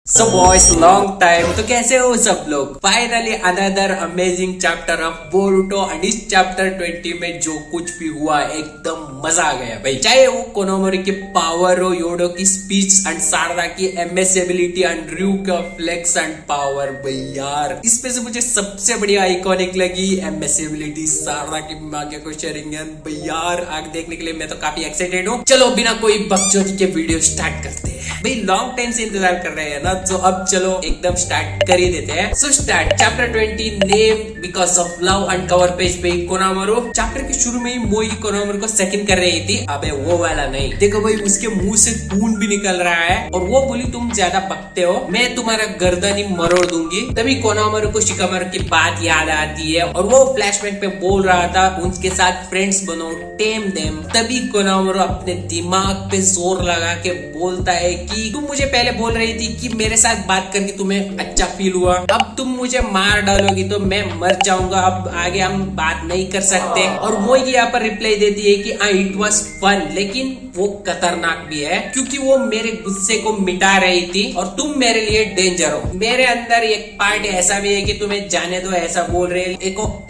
So boys long time तो कैसे हो सब लोग। Finally another amazing chapter of Boruto and इस चैप्टर 20 में जो कुछ भी हुआ एकदम मजा आ गया भाई। चाहे वो कोनोमोरी की पावर हो, योडो की स्पीच एंड सारदा की एमएस एबिलिटी एंड र्यू का फ्लेक्स एंड पावर भाई यार, इसमें से मुझे सबसे बढ़िया आइकॉनिक लगी एमएस एबिलिटी सारदा की मागे को शेरिंगन भाई यार। आगे देखने के लिए मैं तो काफी एक्साइटेड हूँ। चलो बिना कोई बकचोदी के वीडियो स्टार्ट करते हैं भाई। लॉन्ग टाइम से इंतजार कर रहे हैं ना, तो अब चलो एकदम स्टार्ट कर ही देते हैं। So start chapter 20 name because of love and cover page पे कोनामोरो। चैप्टर के शुरू में ही मोई कोनामोरो को सेकंड कर रही थी। अबे वो वाला नहीं, देखो भाई उसके मुंह से खून भी निकल रहा है और वो बोली तुम ज्यादा बकते हो, मैं तुम्हारा गर्दन ही मरोड़ दूंगी। तभी कोनामोरो को शिकामारू की बात याद आती है और वो फ्लैशबैक पे बोल रहा था उनके साथ फ्रेंड्स बनो, टेम देम। तभी कोनामोरो अपने दिमाग पे जोर लगा के बोलता है कि तुम मुझे पहले बोल रही थी कि मेरे साथ बात करके तुम्हें अच्छा फील हुआ, अब तुम मुझे मार डालोगी तो मैं मर जाऊंगा, अब आगे हम बात नहीं कर सकते। और वो यहाँ पर रिप्लाई देती है कि इट वाज फन, लेकिन वो खतरनाक भी है क्योंकि वो मेरे गुस्से को मिटा रही थी और तुम मेरे लिए डेंजर हो। मेरे अंदर एक पार्ट ऐसा भी है कि तुम्हें जाने दो ऐसा बोल रहे हैं,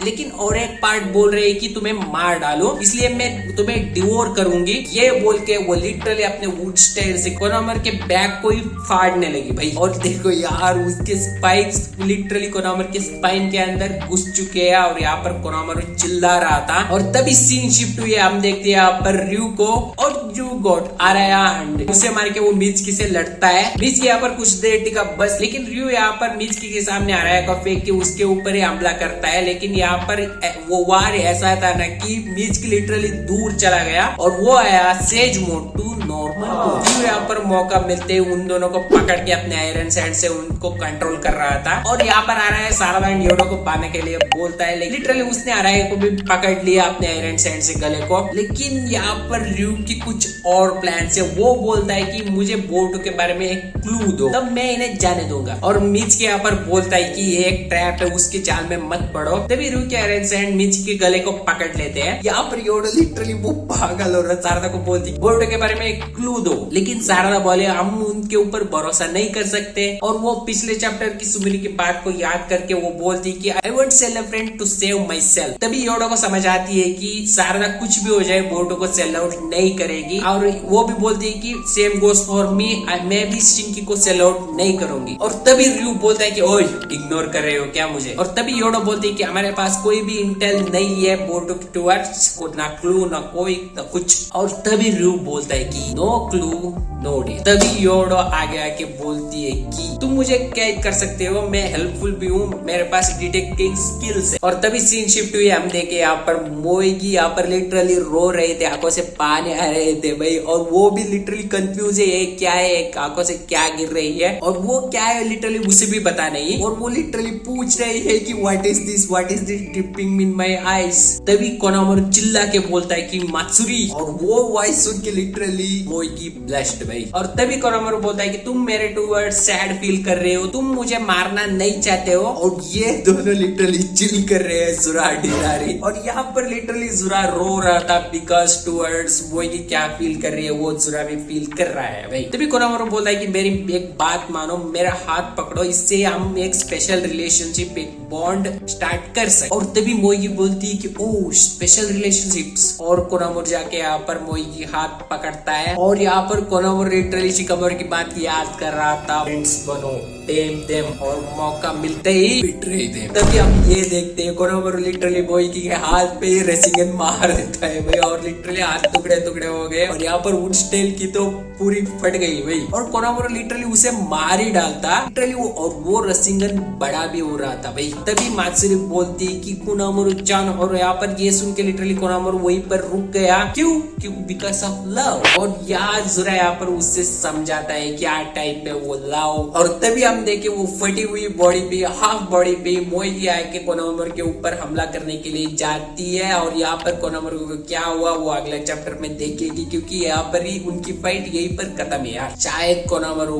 लेकिन और एक पार्ट बोल रहे हैं कि तुम्हें मार डालो, इसलिए मैं तुम्हें डिवोर करूंगी। ये बोल के वो लिटरली अपने वुड स्टाइल से कोनामोरो के बैग को ही फाड़ने लगी भाई। और देखो यार उसके स्पाइक्स लिटरली कोनामोरो के स्पाइन के अंदर घुस चुके हैं और यहाँ पर कोनामोरो चिल्ला रहा था। और तभी सीन शिफ्ट हुई, हम देखते हैं यहाँ पर र्यू को और र्यू गॉड आ रहा है, उसे मार के वो मिचकी से लड़ता है। मिचकी यहाँ पर कुछ देर टिका बस, लेकिन र्यू यहाँ पर मिचकी के सामने आ रहा है, फेंक के उसके ऊपर ही हमला करता है। लेकिन यहाँ पर वो वार ऐसा था ना कि मिचकी लिटरली दूर चला गया और वो आया सेज मोड टू नॉर्मल। यहाँ पर मौका मिलते ही उन दोनों को पकड़ के अपने आयरन सैंड से उनको कंट्रोल कर रहा था। और यहाँ पर आ रहा है सारदा एंड योडो को पाने के लिए बोलता है, लेकिन लिटरली उसने आ रहा है को भी पकड़ लिया अपने आयरन सैंड से गले को। लेकिन यहाँ पर र्यू की कुछ और प्लान है, वो बोलता है कि मुझे बोरुटो के बारे में एक क्लू दो, तब मैं इन्हें जाने दूंगा। और मिच के यहाँ पर बोलता है कि ये एक ट्रैप है, उसके चाल में मत पड़ो। तभी र्यू के आयरन सैंड मिच के गले को पकड़ लेते हैं। यहाँ पर योडो लिटरली वो पागल हो रहा है, सारदा को बोलती बोरुटो के बारे में एक क्लू दो, लेकिन सारदा बोले हम उनके ऊपर भरोसा नहीं कर सकते। और वो पिछले चैप्टर की सुमिरी की बात को याद करके वो बोलती कि I won't sell a friend to save myself. तभी योडो को समझ आती है कि सारदा कुछ भी हो जाए बोरुटो को सेल आउट नहीं करेगी। और वो भी बोलती है कि सेम गोस फॉर मी, मैं भी शिंकी को सेल आउट नहीं करूंगी। और तभी र्यू बोलता है कि ओए इग्नोर कर रहे हो क्या मुझे। और तभी योडो बोलती है कि हमारे पास कोई भी इंटेल नहीं है बोरुटो के टुवर्ड्स, ना क्लू ना कोई ना कुछ। और तभी र्यू बोलता है कि नो क्लू नो डे। तभी योडो आगे आके बोलती है कि तुम मुझे कैद कर सकते हो, मैं हेल्पफुल भी हूँ, मेरे पास डिटेक्टिंग स्किल्स है। और तभी सीन शिफ्ट हुई, हम देखे यहाँ पर मोएगी यहाँ पर लिटरली रो रहे थे, आंखों से पानी आ रहे थे भाई। और वो भी लिटरली कंफ्यूज है ये क्या है, आंखों से क्या गिर रही है और वो क्या है लिटरली उसे भी पता नहीं। और वो लिटरली पूछ रही है कि what is this dripping in my eyes. तभी कोनामोरो चिल्ला के बोलता है कि मात्सुरी, और वो वॉइस सुन के लिटरली मोएगी ब्लश्ड भाई। और तभी कोनामोरो बोलता है कि तुम मेरे टुवर्ड्स सैड फील कर रहे हो, तुम मुझे मारना नहीं चाहते हो। और ये दोनों लिटरली चिल कर रहे हैं जुरा डिरारी। और यहाँ पर लिटरली जुरा रो रहा था बिकॉज टुवर्ड्स मोएगी क्या फील कर रही है वो जुरा भी फील कर रहा है भाई। तभी कोनामोरो बोलता है कि मेरी एक बात मानो, मेरा हाथ पकड़ो, इससे हम एक स्पेशल रिलेशनशिप, एक बॉन्ड स्टार्ट कर सकते। और तभी मोएगी बोलती है कि ओह स्पेशल रिलेशनशिप्स। और कोनामोरो जाके यहाँ पर मोएगी हाथ पकड़ता है और यहाँ पर कोनामोरो लिटरली शिकामारू की बात याद कर रहा था, फ्रेंड्स बनो, टेम देम, और मौका मिलते ही बिट्रे देम। तभी हम ये देखते हैं कोनामोरो लिटरली मोएगी के हाथ पे रेसिंगन मार देता है भाई और लिटरली हाथ टुकड़े टुकड़े हो गए। और यहाँ पर वुड स्टाइल की तो पूरी फट गई भाई और कोनामोरो लिटरली उसे मार ही डालता लिटरली और वो रेसिंगन बड़ा भी हो रहा था भाई। तभी मात्सुरी बोलती कि कोनामोरो जान, और यहाँ पर ये सुन के लिटरली कोनामोरो वहीं पर रुक गया। क्यों? Because of love. और यहाँ जुरा यहाँ पर उससे समझाता है क्या टाइप है वो लव। और तभी हम देखे वो फटी हुई बॉडी पे, हाफ बॉडी पे मोएगी आके कोनामोरो के ऊपर हमला करने के लिए जाती है। और यहाँ पर कोनामोरो को क्या हुआ वो अगले चैप्टर में देखेगी, क्योंकि यहाँ पर ही उनकी फाइट यहीं पर खत्म है यार। शायद कोनामोरो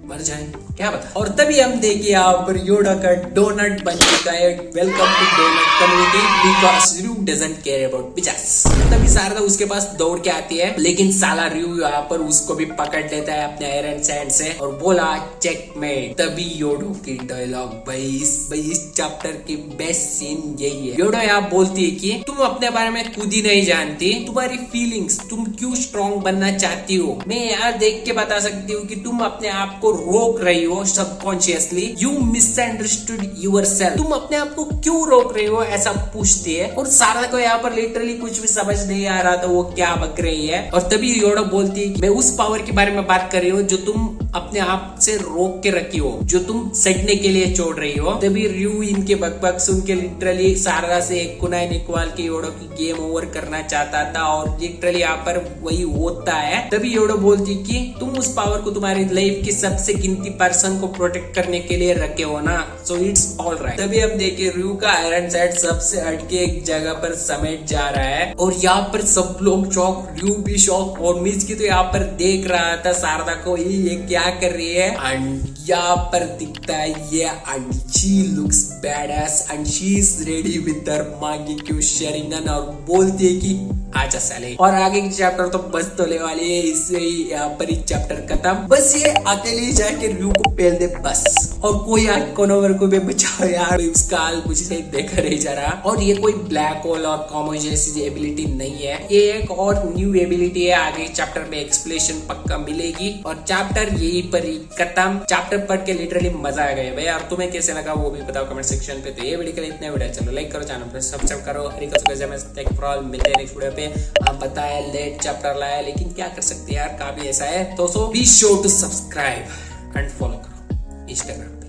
मर जाए, क्या पता। और तभी हम देखिए यहाँ पर योडो का डोनट बन चुका है। Welcome to donut community because doesn't care about bitches. तभी शारदा उसके पास दौड़ के आती है, लेकिन साला रयू यहाँ पर उसको भी पकड़ लेता है अपने आयरन सैंड से और बोला चेकमेट। तभी योडो की डायलॉग भाई इस चैप्टर की बेस्ट सीन यही है। योडो यहाँ बोलती है कि तुम अपने बारे में खुद ही नहीं जानती, तुम्हारी फीलिंग्स, तुम क्यों स्ट्रॉन्ग बनना चाहती हो। मैं यहाँ देख के बता सकती हूँ कि तुम अपने आप को रोक रही हो सबकॉन्शियसली। You misunderstood yourself. तुम अपने आप को क्यों रोक रही हो, ऐसा पूछती है। और शारदा को यहाँ पर लिटरली कुछ भी समझ नहीं आ रहा था वो क्या बक रही है। और तभी योडो बोलती है मैं उस पावर के बारे में बात कर रही हूँ जो तुम अपने आप से रोक के रखी हो, जो तुम सटने के लिए छोड़ रही हो। तभी रयू इनके बकबक सुन के लिटरली शारदा से एक कुनाई निकवाल के योडो की गेम ओवर करना चाहता था और लिटरली यहाँ पर वही होता है। तभी योडो बोलती कि तुम उस पावर को तुम्हारी लाइफ की सबसे गिनती पर्सन को प्रोटेक्ट करने के लिए रखे हो ना, सो इट्स ऑल राइट। तभी हम देखिए रयू का आयरन सैंड सबसे हटके एक जगह पर समेट जा रहा है और यहाँ पर सब लोग शॉक, रयू भी शॉक और मिज की तो यहाँ पर देख रहा था शारदा को ये क्या कर रही है। एंड यहाँ पर दिखता है ये and she looks badass and she is ready with her मांगी क्यू शेरिंगन और बोलती है कि आजा साले। और आगे की चैप्टर तो बस तोले वाली है, इससे ही यहाँ पर ही चैप्टर खत्म। बस ये अकेले जाके रयू को पेल दे बस, और कोई कोनोवर को भी बचाओ यार, उसका हाल मुझे देखा नहीं जा रहा। और ये कोई ब्लैक होल और कॉमो जैसी एबिलिटी नहीं है, ये एक और न्यू एबिलिटी है। आगे चैप्टर में एक्सप्लेनेशन पक्का मिलेगी और चैप्टर यही पर ही खत्म। चैप्टर पढ़ के लिटरली मजा आ गया भाई। और तुम्हें कैसे लगा वो भी बताओ कमेंट सेक्शन पे। तो ये वीडियो के लिए इतना वीडियो, चलो लाइक करो, चैनल पर सब्सक्राइब करो। मिलते हैं नेक्स्ट वीडियो पे। आप बताया लेट चैप्टर लाया लेकिन क्या कर सकते हैं यार, काफी ऐसा है। तो so be sure to subscribe and follow करो इंस्टाग्राम पे।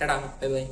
Tata bye bye.